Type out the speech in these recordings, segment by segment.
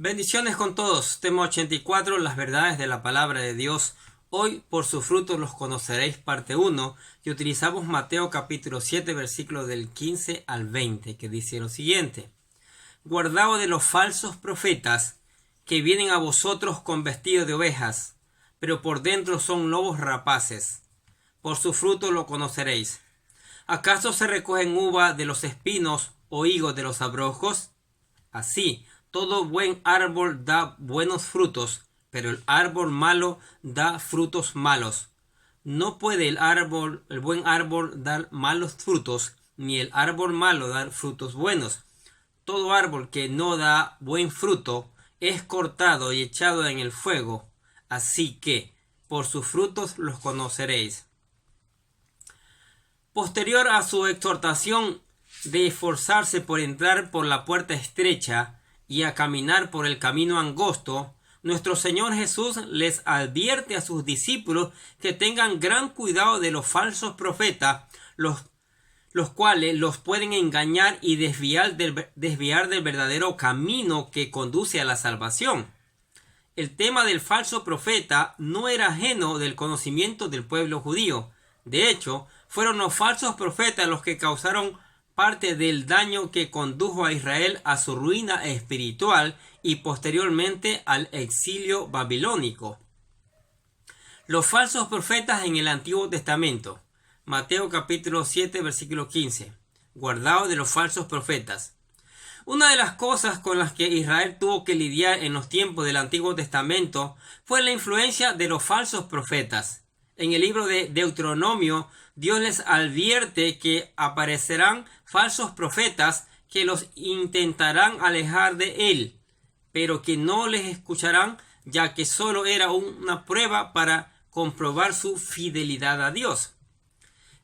Bendiciones con todos. Tema 84, las verdades de la palabra de Dios. Hoy, por sus frutos los conoceréis, parte 1, y utilizamos Mateo capítulo 7, versículos del 15 al 20, que dice lo siguiente: Guardaos de los falsos profetas, que vienen a vosotros con vestido de ovejas, pero por dentro son lobos rapaces. Por sus frutos lo conoceréis. ¿Acaso se recogen uva de los espinos o higos de los abrojos? Así, todo buen árbol da buenos frutos, pero el árbol malo da frutos malos. No puede el buen árbol dar malos frutos, ni el árbol malo dar frutos buenos. Todo árbol que no da buen fruto es cortado y echado en el fuego. Así que, por sus frutos los conoceréis. Posterior a su exhortación de esforzarse por entrar por la puerta estrecha y a caminar por el camino angosto, nuestro Señor Jesús les advierte a sus discípulos que tengan gran cuidado de los falsos profetas, los cuales los pueden engañar y desviar del verdadero camino que conduce a la salvación. El tema del falso profeta no era ajeno del conocimiento del pueblo judío. De hecho, fueron los falsos profetas los que causaron parte del daño que condujo a Israel a su ruina espiritual y posteriormente al exilio babilónico. Los falsos profetas en el Antiguo Testamento. Mateo capítulo 7, versículo 15. Guardaos de los falsos profetas. Una de las cosas con las que Israel tuvo que lidiar en los tiempos del Antiguo Testamento fue la influencia de los falsos profetas. En el libro de Deuteronomio, Dios les advierte que aparecerán falsos profetas que los intentarán alejar de Él, pero que no les escucharán, ya que solo era una prueba para comprobar su fidelidad a Dios.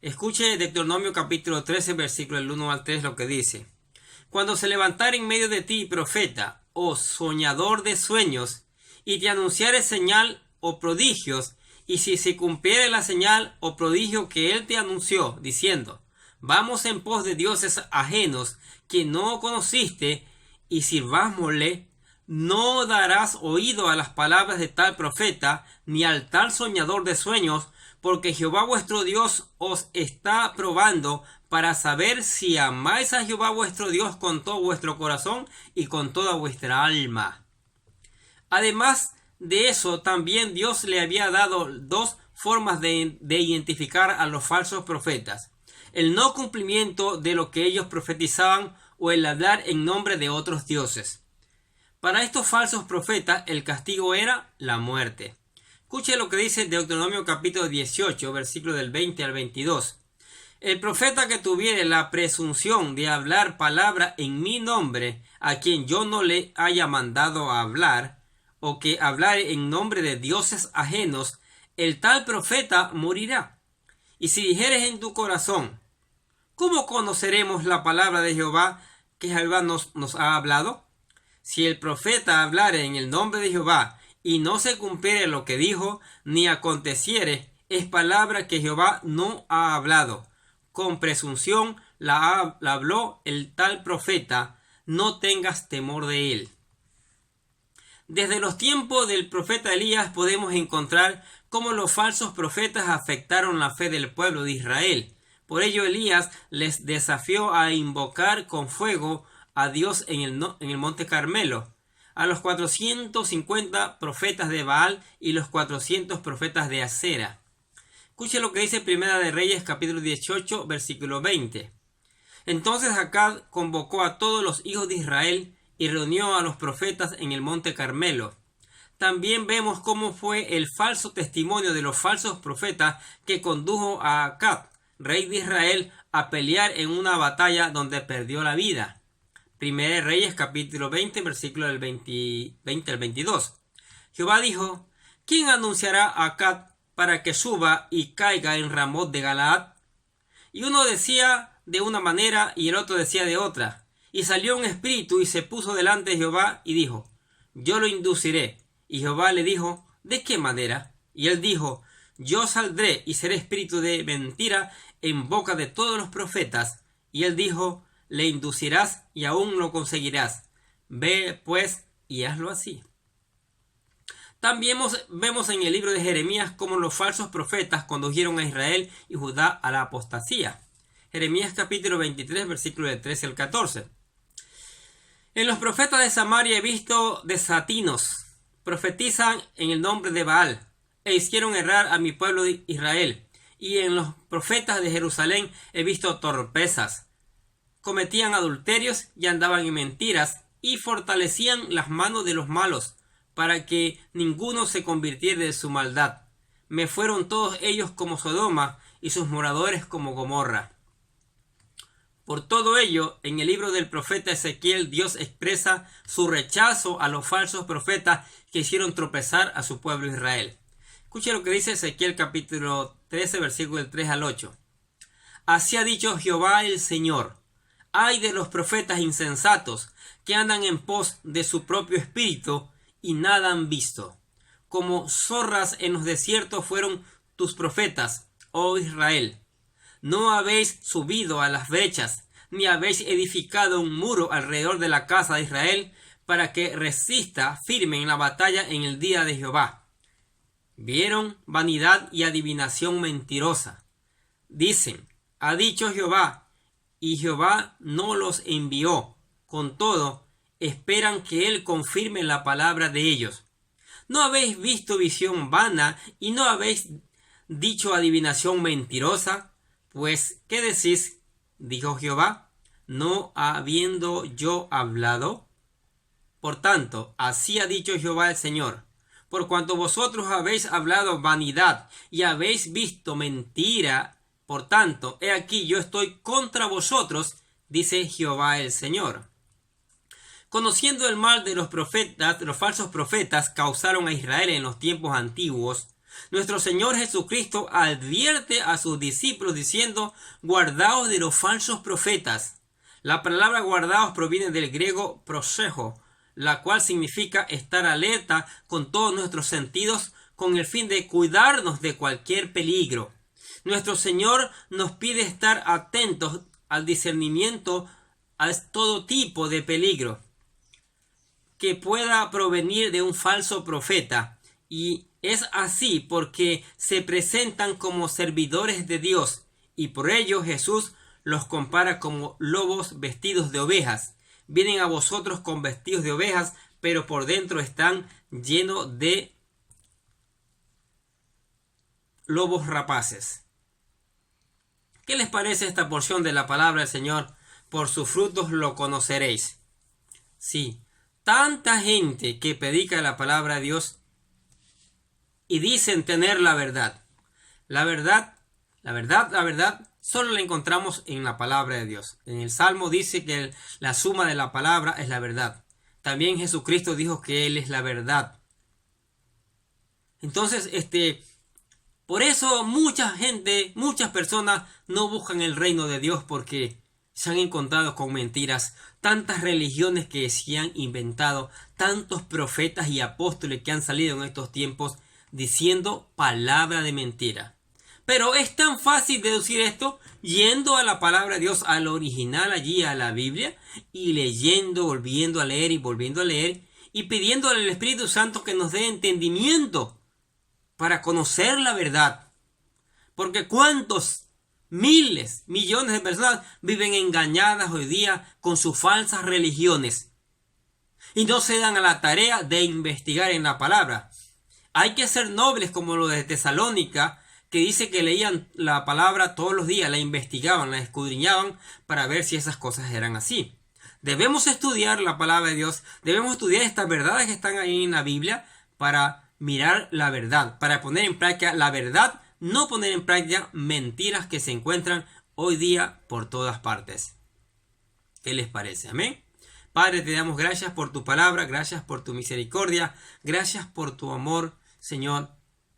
Escuche Deuteronomio capítulo 13, versículo del 1 al 3, lo que dice: Cuando se levantare en medio de ti profeta o soñador de sueños, y te anunciare señal o prodigios, y si se cumpliere la señal o prodigio que él te anunció, diciendo: Vamos en pos de dioses ajenos que no conociste, y sirvámosle, no darás oído a las palabras de tal profeta, ni al tal soñador de sueños, porque Jehová vuestro Dios os está probando para saber si amáis a Jehová vuestro Dios con todo vuestro corazón y con toda vuestra alma. Además de eso, también Dios le había dado dos formas de identificar a los falsos profetas: el no cumplimiento de lo que ellos profetizaban o el hablar en nombre de otros dioses. Para estos falsos profetas el castigo era la muerte. Escuche lo que dice Deuteronomio capítulo 18, versículo del 20 al 22. El profeta que tuviere la presunción de hablar palabra en mi nombre, a quien yo no le haya mandado a hablar, o que hablare en nombre de dioses ajenos, el tal profeta morirá. Y si dijeres en tu corazón: ¿cómo conoceremos la palabra de Jehová que Jehová nos ha hablado? Si el profeta hablare en el nombre de Jehová y no se cumpliere lo que dijo, ni aconteciere, es palabra que Jehová no ha hablado. Con presunción la habló el tal profeta, no tengas temor de él. Desde los tiempos del profeta Elías podemos encontrar cómo los falsos profetas afectaron la fe del pueblo de Israel. Por ello Elías les desafió a invocar con fuego a Dios en el monte Carmelo, a los 450 profetas de Baal y los 400 profetas de Acera. Escuche lo que dice Primera de Reyes capítulo 18 versículo 20. Entonces Acab convocó a todos los hijos de Israel y reunió a los profetas en el monte Carmelo. También vemos cómo fue el falso testimonio de los falsos profetas que condujo a Acab, rey de Israel, a pelear en una batalla donde perdió la vida. Primera de Reyes capítulo 20 versículo del 20 al 22. Jehová dijo: ¿Quién anunciará a Acab para que suba y caiga en Ramot de Galaad? Y uno decía de una manera y el otro decía de otra. Y salió un espíritu y se puso delante de Jehová y dijo: Yo lo induciré. Y Jehová le dijo: ¿De qué manera? Y él dijo: Yo saldré y seré espíritu de mentira en boca de todos los profetas. Y él dijo: Le inducirás y aún lo conseguirás. Ve pues y hazlo así. También vemos en el libro de Jeremías cómo los falsos profetas condujeron a Israel y Judá a la apostasía. Jeremías capítulo 23, versículo de 13 al 14. En los profetas de Samaria he visto desatinos, profetizan en el nombre de Baal, e hicieron errar a mi pueblo de Israel. Y en los profetas de Jerusalén he visto torpezas, cometían adulterios y andaban en mentiras, y fortalecían las manos de los malos, para que ninguno se convirtiera de su maldad. Me fueron todos ellos como Sodoma, y sus moradores como Gomorra. Por todo ello, en el libro del profeta Ezequiel, Dios expresa su rechazo a los falsos profetas que hicieron tropezar a su pueblo Israel. Escuche lo que dice Ezequiel capítulo 13, versículo del 3 al 8. Así ha dicho Jehová el Señor: ay de los profetas insensatos que andan en pos de su propio espíritu y nada han visto. Como zorras en los desiertos fueron tus profetas, oh Israel. No habéis subido a las brechas, ni habéis edificado un muro alrededor de la casa de Israel, para que resista firme en la batalla en el día de Jehová. Vieron vanidad y adivinación mentirosa. Dicen: ha dicho Jehová, y Jehová no los envió. Con todo, esperan que él confirme la palabra de ellos. ¿No habéis visto visión vana y no habéis dicho adivinación mentirosa? Pues, ¿qué decís? Dijo Jehová, ¿no habiendo yo hablado? Por tanto, así ha dicho Jehová el Señor: por cuanto vosotros habéis hablado vanidad y habéis visto mentira, por tanto, he aquí yo estoy contra vosotros, dice Jehová el Señor. Conociendo el mal de los profetas, los falsos profetas causaron a Israel en los tiempos antiguos, nuestro Señor Jesucristo advierte a sus discípulos diciendo: guardaos de los falsos profetas. La palabra guardaos proviene del griego prosejo, la cual significa estar alerta con todos nuestros sentidos con el fin de cuidarnos de cualquier peligro. Nuestro Señor nos pide estar atentos al discernimiento a todo tipo de peligro que pueda provenir de un falso profeta, y es así porque se presentan como servidores de Dios, y por ello Jesús los compara como lobos vestidos de ovejas. Vienen a vosotros con vestidos de ovejas, pero por dentro están llenos de lobos rapaces. ¿Qué les parece esta porción de la palabra del Señor? Por sus frutos lo conoceréis. Sí, tanta gente que predica la palabra de Dios y dicen tener la verdad. La verdad, solo la encontramos en la palabra de Dios. En el Salmo dice que la suma de la palabra es la verdad. También Jesucristo dijo que Él es la verdad. Entonces, por eso muchas personas no buscan el reino de Dios, porque se han encontrado con mentiras. Tantas religiones que se han inventado, tantos profetas y apóstoles que han salido en estos tiempos diciendo palabra de mentira. Pero es tan fácil deducir esto yendo a la palabra de Dios, al original, allí a la Biblia, y leyendo, volviendo a leer y volviendo a leer, y pidiéndole al Espíritu Santo que nos dé entendimiento para conocer la verdad. Porque cuántos miles, millones de personas viven engañadas hoy día con sus falsas religiones y no se dan a la tarea de investigar en la palabra. Hay que ser nobles como los de Tesalónica, que dice que leían la palabra todos los días, la investigaban, la escudriñaban para ver si esas cosas eran así. Debemos estudiar la palabra de Dios, debemos estudiar estas verdades que están ahí en la Biblia para mirar la verdad, para poner en práctica la verdad, no poner en práctica mentiras que se encuentran hoy día por todas partes. ¿Qué les parece? Amén. Padre, te damos gracias por tu palabra, gracias por tu misericordia, gracias por tu amor, Señor,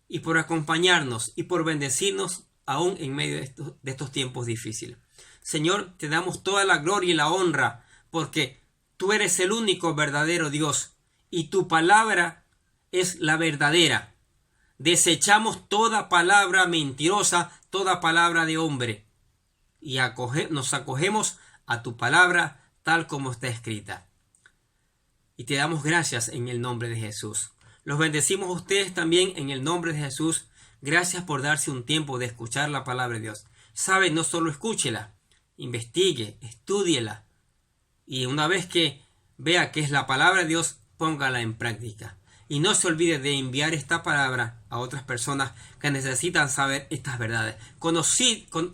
y por acompañarnos y por bendecirnos aún en medio de estos tiempos difíciles. Señor, te damos toda la gloria y la honra, porque tú eres el único verdadero Dios y tu palabra es la verdadera. Desechamos toda palabra mentirosa, toda palabra de hombre, y nos acogemos a tu palabra tal como está escrita. y te damos gracias en el nombre de Jesús. Los bendecimos a ustedes también en el nombre de Jesús. Gracias por darse un tiempo de escuchar la palabra de Dios. Sabe, no solo escúchela, investigue, estúdiela. Y una vez que vea que es la palabra de Dios, póngala en práctica. Y no se olvide de enviar esta palabra a otras personas que necesitan saber estas verdades.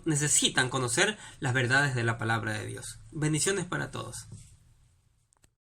Necesitan conocer las verdades de la palabra de Dios. Bendiciones para todos.